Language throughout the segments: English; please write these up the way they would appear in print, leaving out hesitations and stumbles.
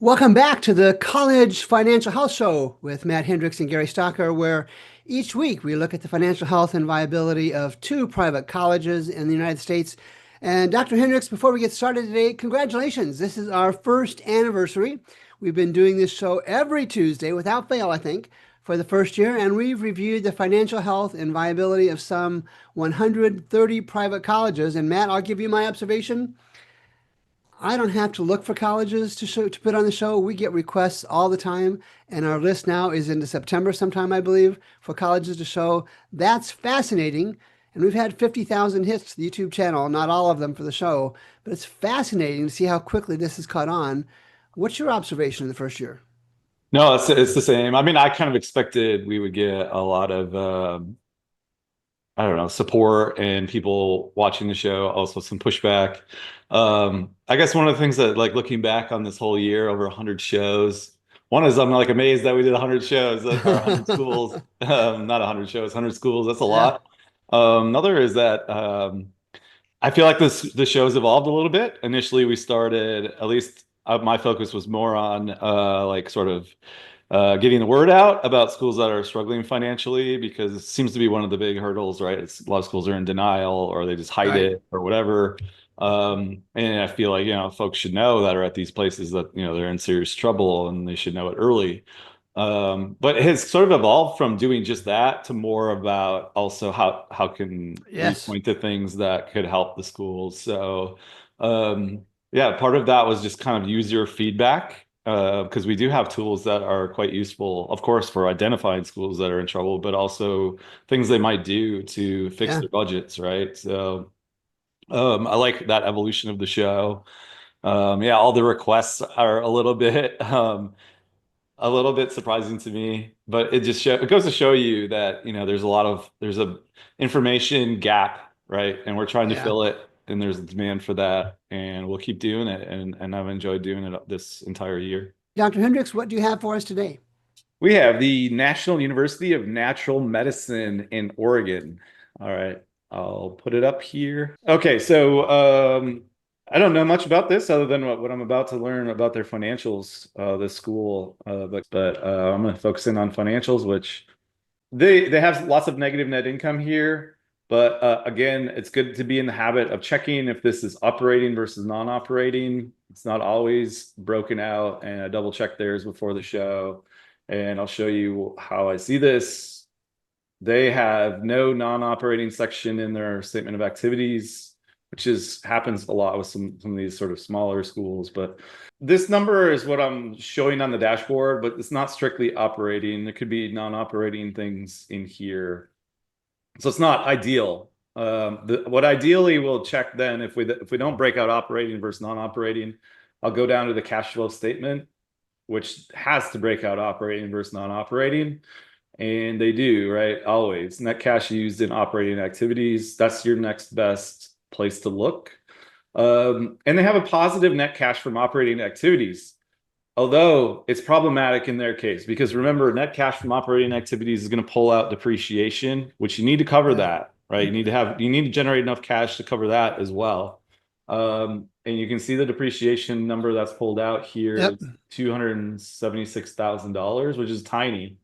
Welcome back to the College Financial Health Show with Matt Hendricks and Gary Stocker, where each week we look at the financial health and viability of two private colleges in the United States. And Dr. Hendricks, before we get started today, congratulations. This is our first anniversary. We've been doing this show every Tuesday without fail, I think, for the first year, and we've reviewed the financial health and viability of some 130 private colleges. And Matt, I'll give you my observation. I don't have to look for colleges to put on the show. We get requests all the time, and our list now is into September sometime, I believe, for colleges to show. That's fascinating. And we've had 50,000 hits to the YouTube channel, not all of them for the show, but it's fascinating to see how quickly this has caught on. What's your observation in the first year? No, it's the same. I mean, I kind of expected we would get a lot of I don't know, support and people watching the show, also some pushback. I guess one of the things that like looking back on this whole year, over 100 shows. One is I'm like amazed that we did 100 shows or 100 schools. Not 100 shows, 100 schools. That's a Yeah, lot. Another is that I feel like the show's evolved a little bit. Initially, we started, at least my focus was more on like sort of getting the word out about schools that are struggling financially because it seems to be one of the big hurdles, right? A lot of schools are in denial or they just hide right. it or whatever. And I feel like, folks should know that are at these places that, they're in serious trouble and they should know it early. But it has sort of evolved from doing just that to more about also how can we Yes. point to things that could help the schools. So yeah, part of that was just kind of user feedback because we do have tools that are quite useful, of course, for identifying schools that are in trouble, but also things they might do to fix Yeah. their budgets, right? So I like that evolution of the show. Yeah, all the requests are a little bit surprising to me, but it goes to show you that, there's a information gap, right? And we're trying to Yeah. fill it, and there's a demand for that, and we'll keep doing it. And I've enjoyed doing it this entire year. Dr. Hendricks, what do you have for us today? We have the National University of Natural Medicine in Oregon. All right, I'll put it up here. Okay, so I don't know much about this other than what I'm about to learn about their financials, the school, but I'm going to focus in on financials, which they have lots of negative net income here. But again, it's good to be in the habit of checking if this is operating versus non-operating. It's not always broken out, and I double check theirs before the show. And I'll show you how I see this. They have no non-operating section in their statement of activities, which happens a lot with some of these sort of smaller schools. But this number is what I'm showing on the dashboard, but it's not strictly operating. There could be non-operating things in here. So it's not ideal. What ideally we'll check then, if we don't break out operating versus non-operating, I'll go down to the cash flow statement, which has to break out operating versus non-operating. And they do, right? Always. Net cash used in operating activities. That's your next best place to look. And they have a positive net cash from operating activities. Although it's problematic in their case, because remember, net cash from operating activities is going to pull out depreciation, which you need to cover Yeah. that, right? You need to generate enough cash to cover that as well. And you can see the depreciation number that's pulled out here Yep. is $276,000, which is tiny.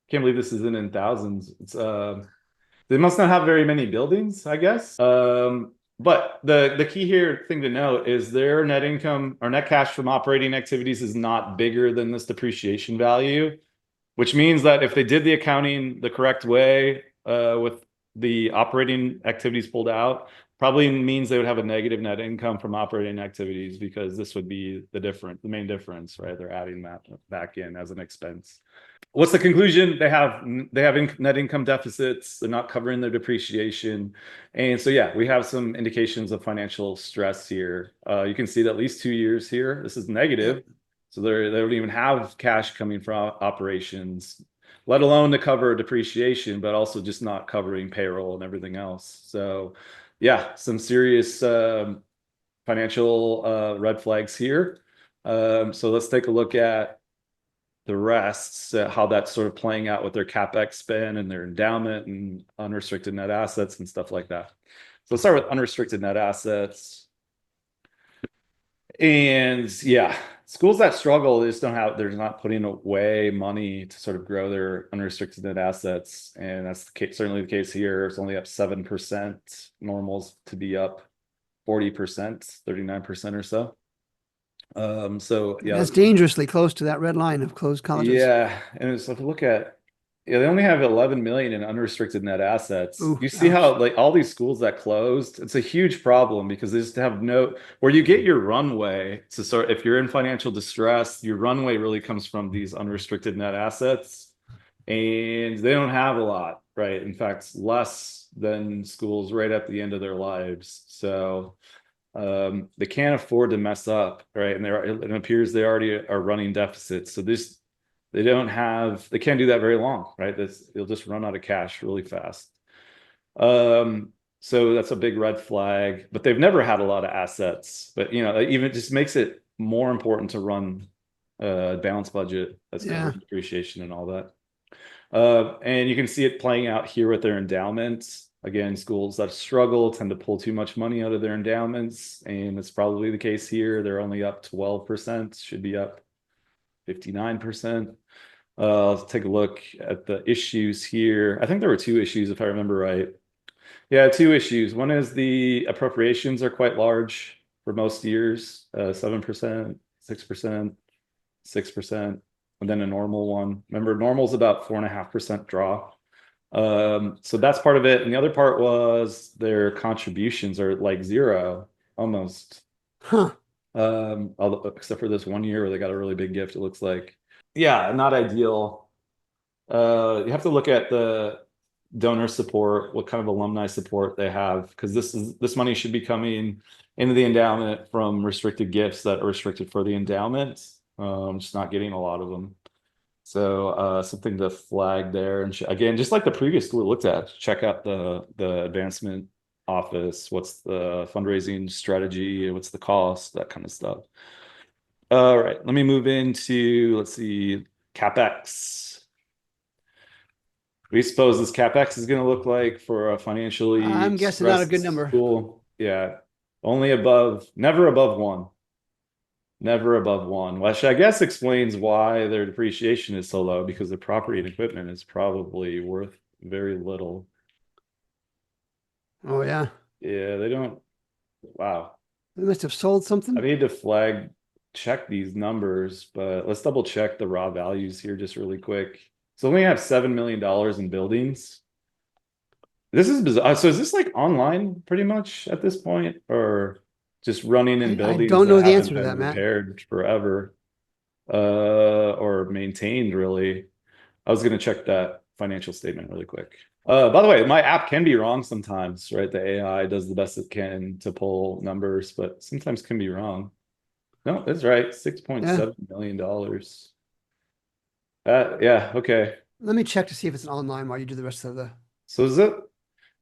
Can't believe this isn't in thousands. They must not have very many buildings, I guess. But the key here thing to note is their net income or net cash from operating activities is not bigger than this depreciation value, which means that if they did the accounting the correct way with the operating activities pulled out, probably means they would have a negative net income from operating activities because this would be the main difference, right? They're adding that back in as an expense. What's the conclusion? They have net income deficits. They're not covering their depreciation, and so yeah, we have some indications of financial stress here. You can see that at least 2 years here. This is Yep. negative, so they don't even have cash coming from operations, let alone to cover depreciation, but also just not covering payroll and everything else. So yeah, some serious financial red flags here. So let's take a look at the rest, how that's sort of playing out with their CapEx spend and their endowment and unrestricted net assets and stuff like that. So let's start with unrestricted net assets. And yeah, schools that struggle, they just don't have, they're not putting away money to sort of grow their unrestricted net assets. And that's the case, certainly the case here. It's only up 7%, normals to be up 40%, 39% or so. So And yeah, that's dangerously close to that red line of closed colleges. yeah. And so if you look at, yeah, they only have 11 million in unrestricted net assets. Ooh, You see how ouch. like all these schools that closed, it's a huge problem because they just have no where you get your runway to sort if you're in financial distress, your runway really comes from these unrestricted net assets. And they don't have a lot, right? In fact, less than schools right at the end of their lives. So they can't afford to mess up, right? And it appears they already are running deficits. So this they can't do that very long, right? They'll just run out of cash really fast. So that's a big red flag, but they've never had a lot of assets. But even it just makes it more important to run a balanced budget that's Yeah. covering depreciation and all that. And you can see it playing out here with their endowments. Again, schools that struggle tend to pull too much money out of their endowments, and it's probably the case here. They're only up 12%, should be up 59%. Let's take a look at the issues here. I think there were two issues, if I remember right. Yeah, two issues. One is the appropriations are quite large for most years, 7%, 6%, 6%, and then a normal one. Remember, normal's about 4.5% draw. So that's part of it. And the other part was their contributions are like zero, almost. Huh. Except for this one year where they got a really big gift, it looks like. Yeah, not ideal. You have to look at the donor support, what kind of alumni support they have, because this money should be coming into the endowment from restricted gifts that are restricted for the endowment. Just not getting a lot of them. So something to flag there. And again, just like the previous school we looked at, check out the advancement office. What's the fundraising strategy? What's the cost? That kind of stuff. All right, let me move into, let's see, CapEx. We suppose this CapEx is going to look like for a financially I'm guessing not a good stressed number. school. Yeah, only above, never above one. Never above one, which I guess explains why their depreciation is so low because the property and equipment is probably worth very little. Oh, yeah. Yeah, they don't. Wow. They must have sold I something. need to check these numbers, but let's double check the raw values here just really quick. So we have $7 million in buildings. This is bizarre. So is this like online pretty much at this point, or just running in I buildings don't that know the haven't answer to been that, Matt. repaired forever, or maintained really? I was going to check that financial statement really quick. By the way, my app can be wrong sometimes, right? The AI does the best it can to pull numbers, but sometimes can be wrong. No, that's right. Yeah. $6.7 million. Yeah, okay. Let me check to see if it's online while you do the rest of the. So is it?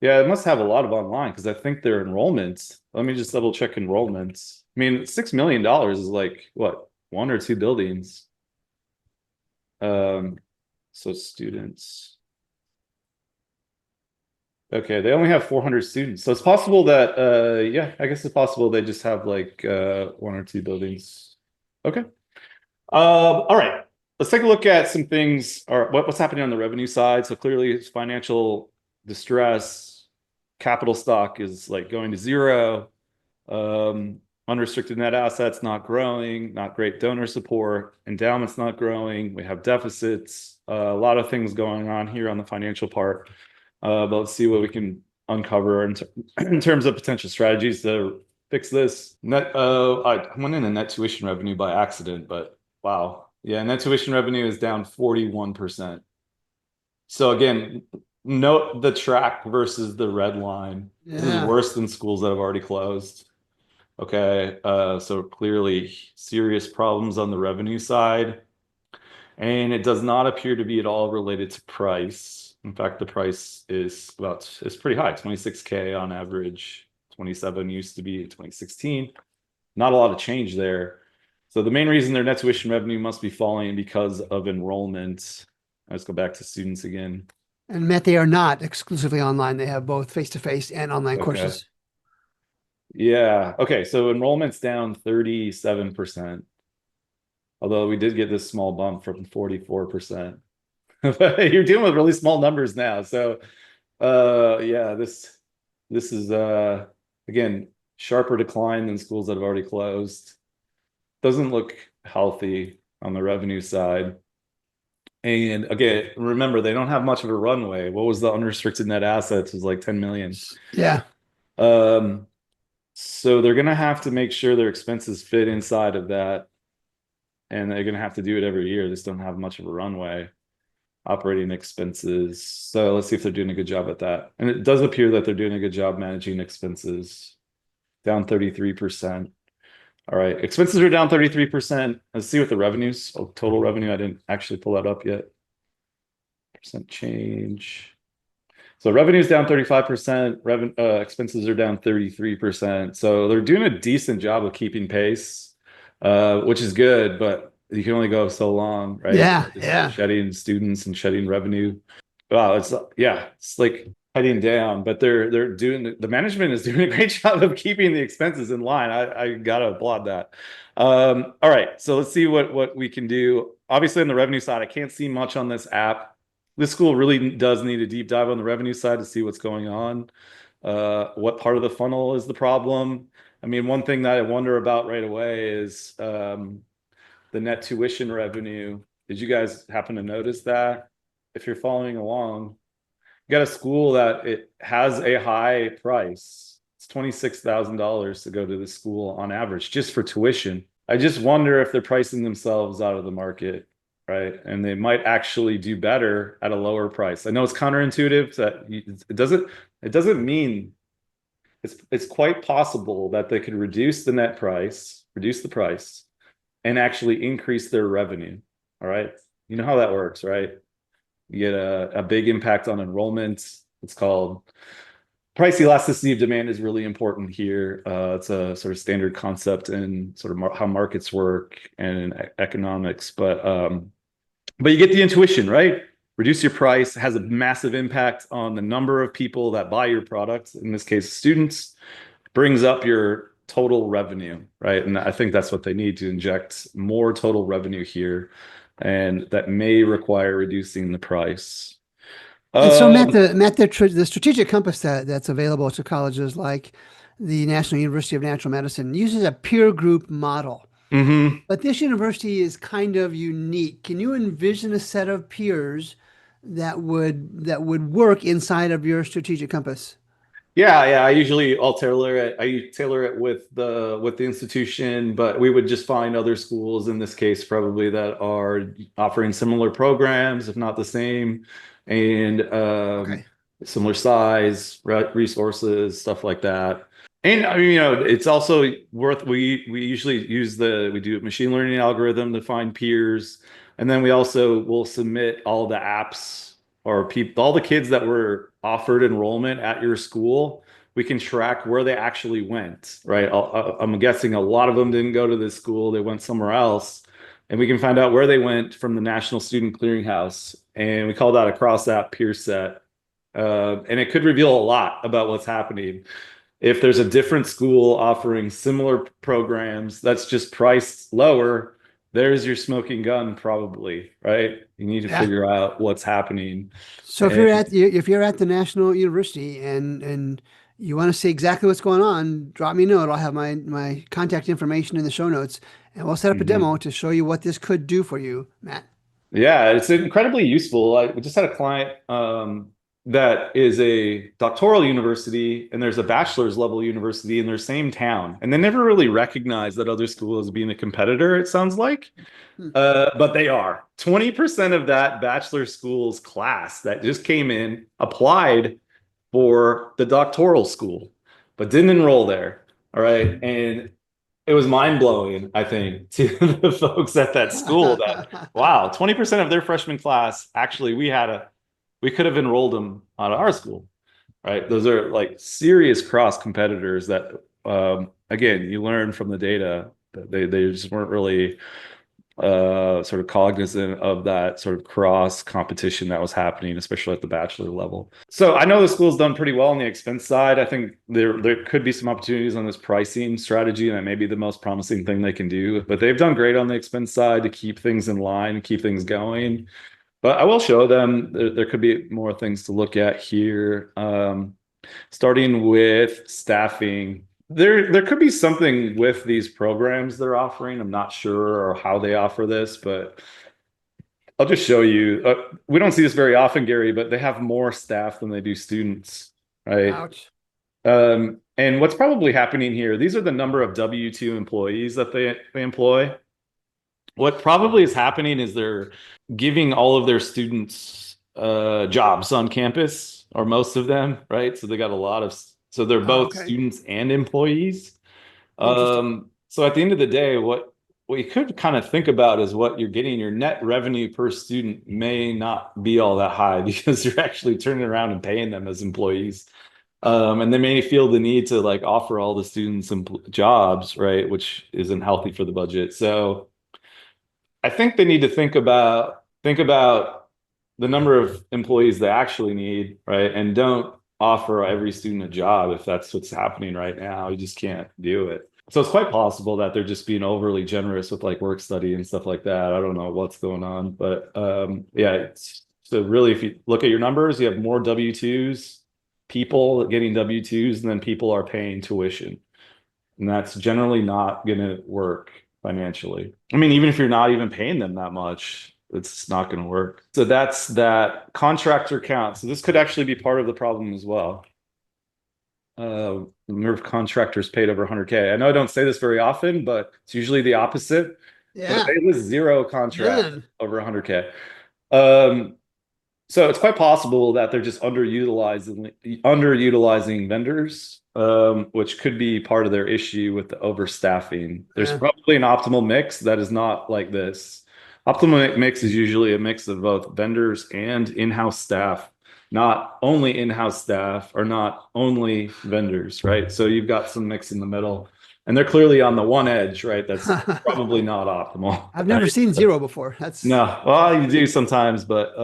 Yeah, it must have a lot of online because I think their enrollments. Let me just double check enrollments. I mean, $6 million is like what, one or two buildings. Um, so students. Okay, they only have 400 students. So it's possible that yeah, I guess it's possible they just have like one or two buildings. Okay. All right. Let's take a look at some things or what's happening on the revenue side. So clearly it's financial distress, capital stock is like going to zero. Um, Unrestricted net assets not growing, not great donor support, endowments not growing. We have deficits, a lot of things going on here on the financial part. But let's see what we can uncover in terms of potential strategies to fix this. I went into net tuition revenue by accident, but wow. Yeah, net tuition revenue is down 41%. So again, note the track versus the red line. This is Yeah. worse than schools that have already closed. Okay, so clearly serious problems on the revenue side. And it does not appear to be at all related to price. In fact, the price is it's pretty high, 26K on average. 27 used to be 2016. Not a lot of change there. So the main reason their net tuition revenue must be falling because of enrollment. Let's go back to students again. And Matt, they are not exclusively online. They have both face-to-face and online Okay. courses. Yeah. Okay. So enrollment's down 37%. Although we did get this small bump from 44%. But you're dealing with really small numbers now. So yeah, this is again sharper decline than schools that have already closed. Doesn't look healthy on the revenue side. And again, remember they don't have much of a runway. What was the unrestricted net assets? It was like 10 million. Yeah. Um, so they're gonna have to make sure their expenses fit inside of that, and they're gonna have to do it every year. They just don't have much of a runway. Operating expenses. So let's see if they're doing a good job at that. And it does appear that they're doing a good job managing expenses. Down 33%. All right, expenses are down 33%. Let's see what the revenues, total revenue. I didn't actually pull that up yet. Percent change. So revenue's down 35%, expenses are down 33%. So they're doing a decent job of keeping pace, which is good, but you can only go so long, right? Yeah. Just Yeah. shedding students and shedding revenue. Wow, it's like heading down, but they're doing the management is doing a great job of keeping the expenses in line. I gotta applaud that. All right, so let's see what we can do. Obviously, on the revenue side, I can't see much on this app. This school really does need a deep dive on the revenue side to see what's going on. What part of the funnel is the problem? I mean, one thing that I wonder about right away is the net tuition revenue. Did you guys happen to notice that? If you're following along, you got a school that it has a high price. It's $26,000 to go to the school on average just for tuition. I just wonder if they're pricing themselves out of the market, right? And they might actually do better at a lower price. I know it's counterintuitive that it doesn't mean it's quite possible that they could reduce the net price, reduce the price, and actually increase their revenue. All right. You know how that works, right? You get a big impact on enrollment. It's called price elasticity of demand is really important here. It's a sort of standard concept in sort of how markets work and in economics. But you get the intuition, right? Reduce your price has a massive impact on the number of people that buy your product. In this case, students, brings up your total revenue, right? And I think that's what they need to inject more total revenue here, and that may require reducing the price. And so, Matt, Um, the strategic compass that's available to colleges like the National University of Natural Medicine uses a peer group model. mhm. But this university is kind of unique. Can you envision a set of peers that would work inside of your strategic compass? Yeah. I'll tailor it. I tailor it with the institution, but we would just find other schools in this case probably that are offering similar programs, if not the same, and Okay. similar size, resources, stuff like that. And I mean, it's also worth we usually we do a machine learning algorithm to find peers, and then we also will submit all the apps or people, all the kids that were offered enrollment at your school. We can track where they actually went, right? I'm guessing a lot of them didn't go to this school; they went somewhere else, and we can find out where they went from the National Student Clearinghouse, and we call that a cross-app peer set. And it could reveal a lot about what's happening. If there's a different school offering similar programs that's just priced lower, there's your smoking gun, probably, right? You need to Yeah. figure out what's happening. So if And you're at the National University and you want to see exactly what's going on, drop me a note. I'll have my contact information in the show notes, and we'll set up a demo Mhm. to show you what this could do for you, Matt. Yeah, it's incredibly useful. We just had a client that is a doctoral university, and there's a bachelor's level university in their same town, and they never really recognize that other school as being a competitor, it sounds like. Hmm. But they are. 20% of that bachelor school's class that just came in applied for the doctoral school, but didn't enroll there. All right. And it was mind blowing, I think, to the folks at that school that, wow, 20% of their freshman class, actually, we could have enrolled them out of our school, right? Those are like serious cross competitors that, again, you learn from the data that they just weren't really sort of cognizant of that sort of cross competition that was happening, especially at the bachelor level. So I know the school's done pretty well on the expense side. I think there could be some opportunities on this pricing strategy, and that may be the most promising thing they can do. But they've done great on the expense side to keep things in line, keep things going. But I will show them there could be more things to look at here. Starting with staffing. There could be something with these programs they're offering. I'm not sure or how they offer this, but I'll just show you. We don't see this very often, Gary, but they have more staff than they do students, right? Ouch. And what's probably happening here, these are the number of W-2 employees that they employ. What probably is happening is they're giving all of their students jobs on campus, or most of them, right? So they got a lot of, so they're Oh, both okay. students and employees. Interesting. So at the end of the day, what you could kind of think about is what you're getting. Your net revenue per student may not be all that high because you're actually turning around and paying them as employees. And they may feel the need to like offer all the students jobs, right? Which isn't healthy for the budget. So I think they need to think about the number of employees they actually need, right? And don't offer every student a job if that's what's happening right now. You just can't do it. So it's quite possible that they're just being overly generous with like work study and stuff like that. I don't know what's going on, but yeah. So really, if you look at your numbers, you have more W-2s, people getting W-2s, and then people are paying tuition. And that's generally not going to work financially. I mean, even if you're not even paying them that much, it's not going to work. So that's that contractor count. So this could actually be part of the problem as well. The number of contractors paid over 100K. I know I don't say this very often, but it's usually the opposite. But Yeah. they list zero contracts Man. over 100K. So it's quite possible that they're just underutilizing vendors, which could be part of their issue with the overstaffing. There's Yeah. probably an optimal mix that is not like this. Optimal mix is usually a mix of both vendors and in-house staff, not only in-house staff or not only vendors, right? So you've got some mix in the middle, and they're clearly on the one edge, right? That's probably not optimal. I've never seen zero before. That's No, well, you do sometimes, but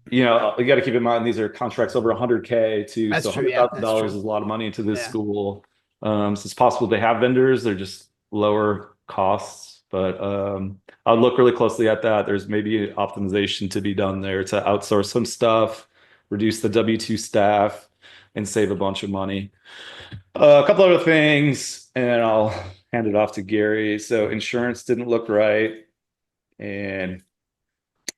you know, you got to keep in mind these are contracts over 100K too. So true. Yeah, that's $100,000 true. is a lot of money to this Yeah. school. So it's possible they have vendors, they're just lower costs. But I'll look really closely at that. There's maybe optimization to be done there to outsource some stuff, reduce the W-2 staff, and save a bunch of money. A couple other things, and then I'll hand it off to Gary. So insurance didn't look right. And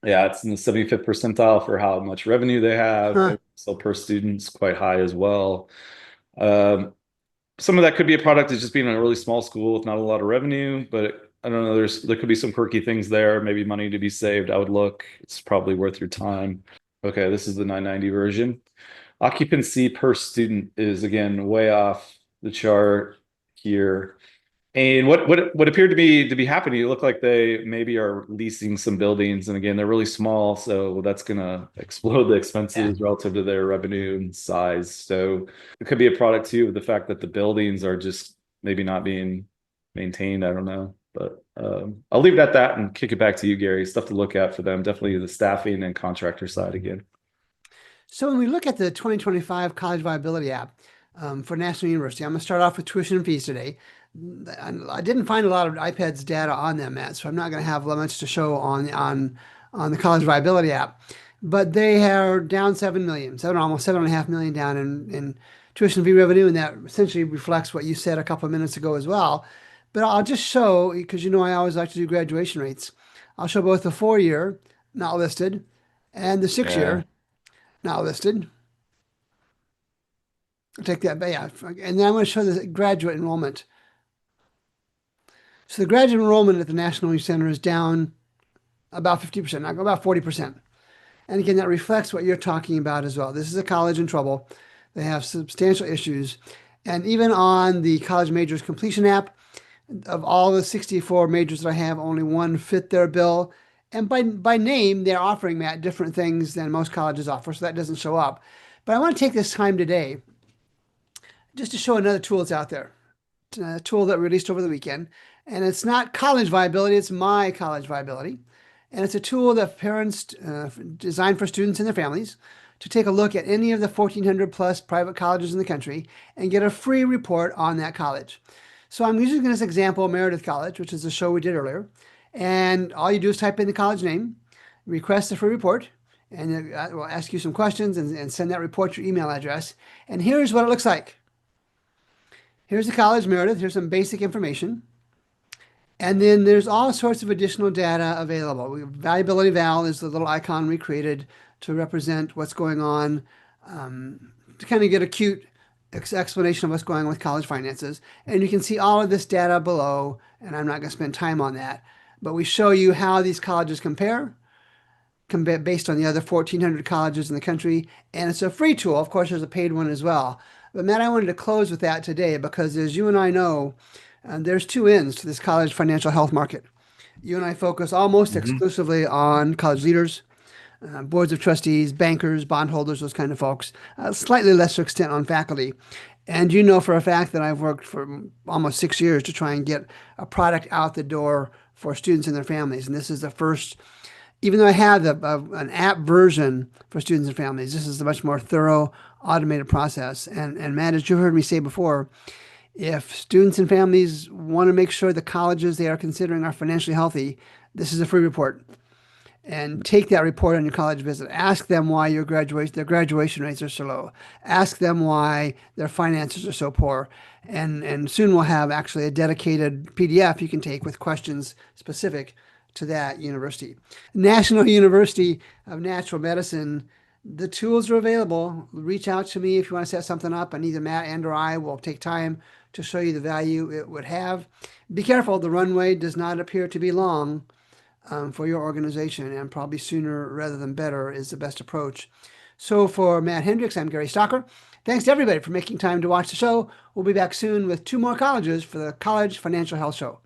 yeah, it's in the 75th percentile for how much revenue they have. Huh. So per student's quite high as well. Um, some of that could be a product of just being a really small school with not a lot of revenue, but I don't know. There could be some quirky things there, maybe money to be saved. I would look. It's probably worth your time. Okay, this is the 990 version. Occupancy per student is again way off the chart here. And what appeared to be happening, it looked like they maybe are leasing some buildings, and again, they're really small, so that's gonna explode the Yeah. expenses relative to their revenue and size. So it could be a product too of the fact that the buildings are just maybe not being maintained. I don't know, but I'll leave it at that and kick it back to you, Gary. Stuff to look at for them, definitely the staffing and contractor side again. So when we look at the 2025 College Viability app for National University, I'm going to start off with tuition and fees today. I didn't find a lot of iPads data on them, Matt, so I'm not going to have much to show on the College Viability app. But they are down 7 million, almost 7.5 million down in tuition fee revenue, and that essentially reflects what you said a couple of minutes ago as well. But I'll just show, because you know I always like to do graduation rates. I'll show both the 4-year, not listed, and the 6-year, Yeah. not listed. I'll take that, but yeah. And then I'm going to show the graduate enrollment. So the graduate enrollment at the National Research Center is down about 50%, not about 40%. And again, that reflects what you're talking about as well. This is a college in trouble. They have substantial issues. And even on the College Majors Completion app, of all the 64 majors that I have, only one fit their bill. And by name, they're offering, Matt, different things than most colleges offer, so that doesn't show up. But I want to take this time today just to show another tool that's out there. tool that we released over the weekend. And it's not college viability, it's my college viability. And it's a tool that parents designed for students and their families to take a look at any of the 1,400 plus private colleges in the country and get a free report on that college. So I'm using this example, Meredith College, which is the show we did earlier. And all you do is type in the college name, request the free report, and it will ask you some questions and send that report to your email address. And here's what it looks like. Here's the college, Meredith. Here's some basic information. And then there's all sorts of additional data available. Viability Val is the little icon we created to represent what's going on, to kind of get a cute explanation of what's going on with college finances. And you can see all of this data below, and I'm not going to spend time on that. But we show you how these colleges compare based on the other 1,400 colleges in the country. And it's a free tool. Of course, there's a paid one as well. But Matt, I wanted to close with that today because as you and I know, there's two ends to this college financial health market. You and I focus almost exclusively on college leaders, boards of trustees, bankers, bondholders, those kind of folks, slightly lesser extent on faculty. And you know for a fact that I've worked for almost 6 years to try and get a product out the door for students and their families. And this is the first, even though I have an app version for students and families, this is a much more thorough, automated process. And Matt, as you heard me say before, if students and families want to make sure the colleges they are considering are financially healthy, this is a free report. And take that report on your college visit. Ask them why their graduation rates are so low. Ask them why their finances are so poor. And soon we'll have actually a dedicated PDF you can take with questions specific to that university. National University of Natural Medicine, the tools are available. Reach out to me if you want to set something up, and either Matt and or I will take time to show you the value it would have. Be careful, the runway does not appear to be long for your organization, and probably sooner rather than better is the best approach. So for Matt Hendricks, I'm Gary Stocker. Thanks to everybody for making time to watch the show. We'll be back soon with 2 more colleges for the College Financial Health Show.